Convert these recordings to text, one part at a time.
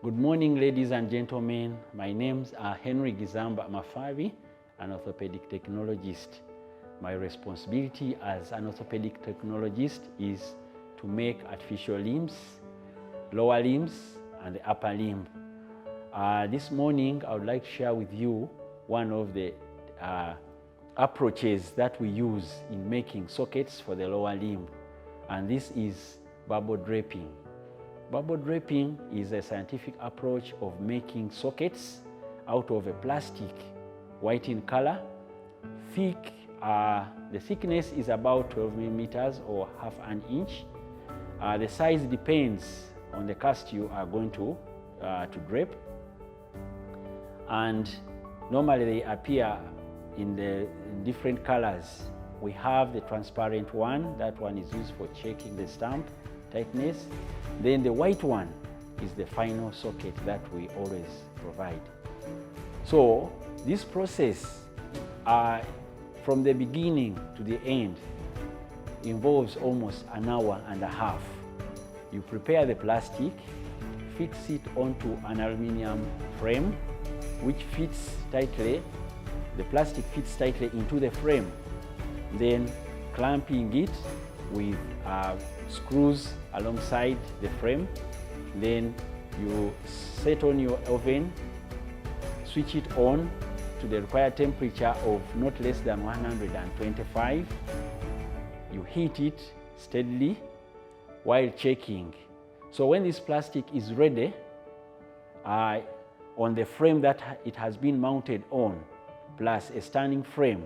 Good morning, ladies and gentlemen. My names are Henry Gizamba Mafabi, an orthopedic technologist. My responsibility as an orthopedic technologist is to make artificial limbs, lower limbs, and the upper limb. This morning, I would like to share with you one of the approaches that we use in making sockets for the lower limb, and this is bubble draping. Bubble draping is a scientific approach of making sockets out of a plastic, white in color, thick. The thickness is about 12 millimeters or half an inch. The size depends on the cast you are going to drape. And normally they appear in different colors. We have the transparent one. That one is used for checking the stamp tightness. Then the white one is the final socket that we always provide. So this process from the beginning to the end involves almost an hour and a half. You prepare the plastic, fix it onto an aluminum frame which fits tightly. The plastic fits tightly into the frame, then clamping it with screws alongside the frame. Then you set on your oven, switch it on to the required temperature of not less than 125. You heat it steadily while checking. So when this plastic is ready, on the frame that it has been mounted on, plus a standing frame,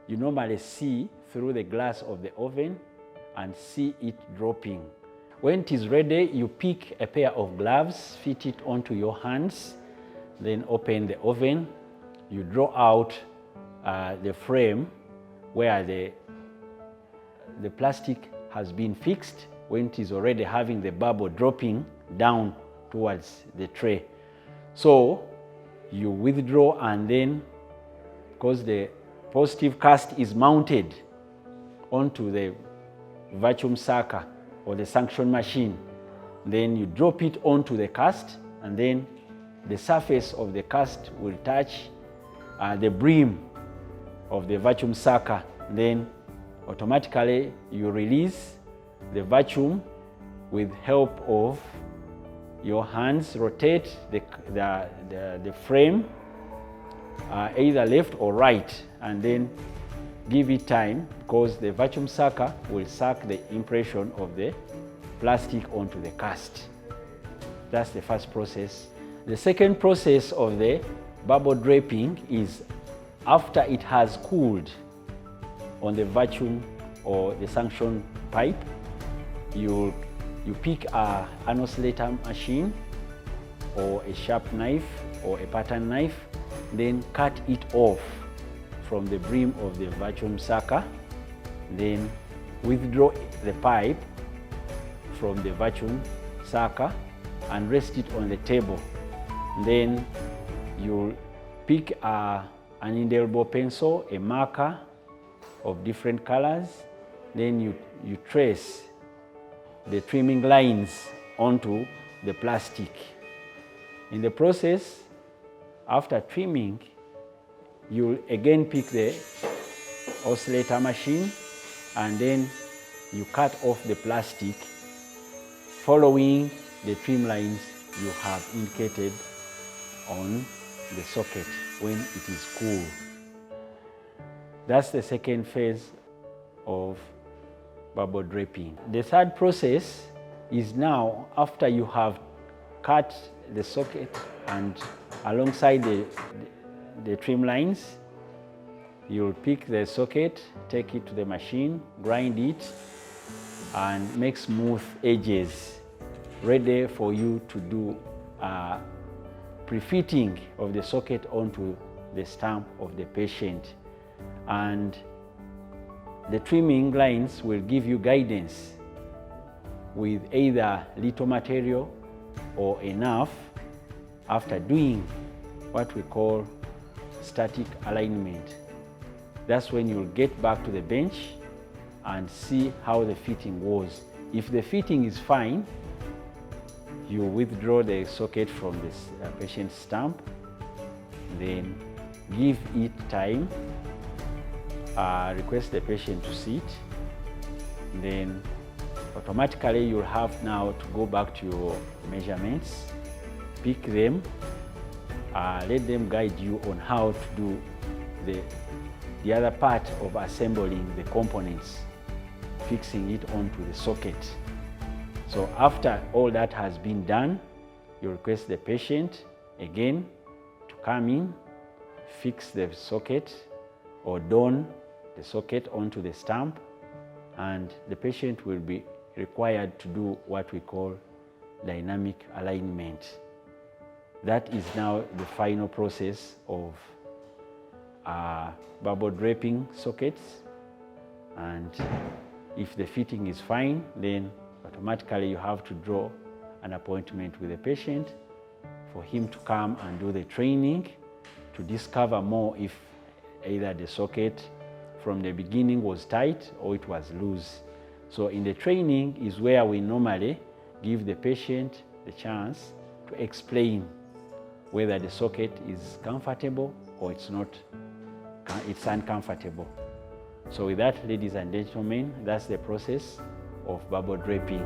you normally see through the glass of the oven and see it dropping. When it is ready, you pick a pair of gloves, fit it onto your hands, then open the oven. You draw out the frame where the plastic has been fixed when it is already having the bubble dropping down towards the tray. So you withdraw, and then, because the positive cast is mounted onto the vacuum sucker or the suction machine, then you drop it onto the cast, and then the surface of the cast will touch the brim of the vacuum sucker. Then automatically you release the vacuum with help of your hands. Rotate the frame either left or right, and then give it time, because the vacuum sucker will suck the impression of the plastic onto the cast. That's the first process. The second process of the bubble draping is after it has cooled on the vacuum or the suction pipe. You pick an oscillator machine or a sharp knife or a pattern knife, then cut it off from the brim of the vacuum sucker. Then withdraw the pipe from the vacuum sucker and rest it on the table. Then you'll pick an indelible pencil, a marker of different colors. Then you trace the trimming lines onto the plastic. In the process, after trimming, you'll again pick the oscillator machine, and then you cut off the plastic following the trim lines you have indicated on the socket when it is cool. That's the second phase of bubble draping. The third process is now after you have cut the socket and alongside the trim lines, you'll pick the socket, take it to the machine, grind it, and make smooth edges, ready for you to do pre-fitting of the socket onto the stump of the patient. And the trimming lines will give you guidance with either little material or enough after doing what we call static alignment. That's when you'll get back to the bench and see how the fitting was. If the fitting is fine, You withdraw the socket from this patient's stump, then give it time, request the patient to sit, then automatically you'll have now to go back to your measurements, pick them, let them guide you on how to do the other part of assembling the components, fixing it onto the socket. So after all that has been done, you request the patient again to come in, fix the socket or don the socket onto the stump, and the patient will be required to do what we call dynamic alignment. That is now the final process of bubble draping sockets, and if the fitting is fine, then automatically you have to draw an appointment with the patient for him to come and do the training to discover more if either the socket from the beginning was tight or it was loose. So in the training is where we normally give the patient the chance to explain whether the socket is comfortable or it's uncomfortable. So with that, ladies and gentlemen, that's the process of bubble draping.